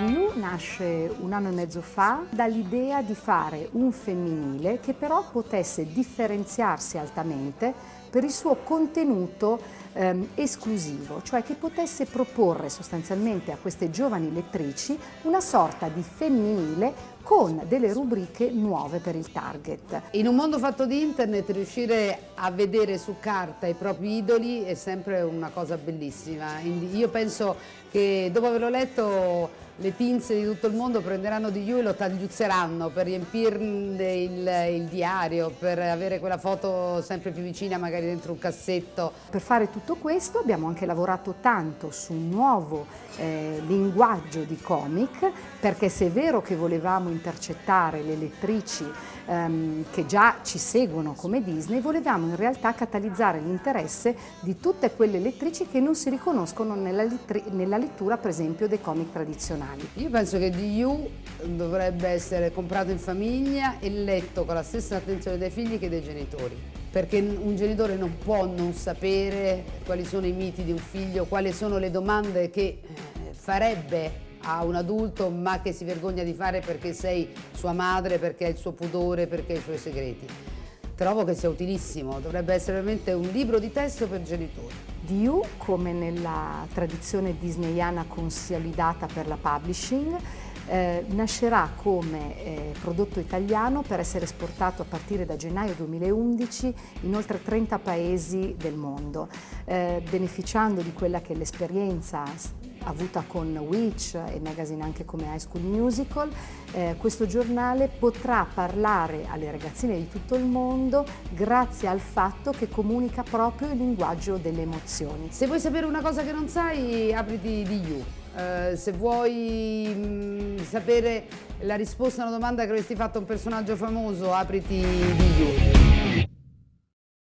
You nasce un anno e mezzo fa dall'idea di fare un femminile che però potesse differenziarsi altamente per il suo contenuto esclusivo, cioè che potesse proporre sostanzialmente a queste giovani lettrici una sorta di femminile con delle rubriche nuove per il target. In un mondo fatto di internet riuscire a vedere su carta i propri idoli è sempre una cosa bellissima. Io penso che dopo averlo letto le pinze di tutto il mondo prenderanno di You e lo tagliuzzeranno per riempirne il diario, per avere quella foto sempre più vicina magari dentro un cassetto. Per fare tutto questo abbiamo anche lavorato tanto su un nuovo linguaggio di comic, perché se è vero che volevamo intercettare le lettrici che già ci seguono come Disney, volevamo in realtà catalizzare l'interesse di tutte quelle lettrici che non si riconoscono nella lettura per esempio dei comic tradizionali. Io penso che di You dovrebbe essere comprato in famiglia e letto con la stessa attenzione dai figli che dei genitori, perché un genitore non può non sapere quali sono i miti di un figlio, quali sono le domande che farebbe a un adulto ma che si vergogna di fare perché sei sua madre, perché ha il suo pudore, perché ha i suoi segreti. Trovo che sia utilissimo, dovrebbe essere veramente un libro di testo per genitori. Di You, come nella tradizione disneyana consolidata per la publishing, nascerà come prodotto italiano per essere esportato a partire da gennaio 2011 in oltre 30 paesi del mondo, beneficiando di quella che è l'esperienza avuta con Witch e magazine anche come High School Musical. Questo giornale potrà parlare alle ragazzine di tutto il mondo grazie al fatto che comunica proprio il linguaggio delle emozioni. Se vuoi sapere una cosa che non sai, apriti di You. Se vuoi sapere la risposta a una domanda che avresti fatto a un personaggio famoso, apriti di You.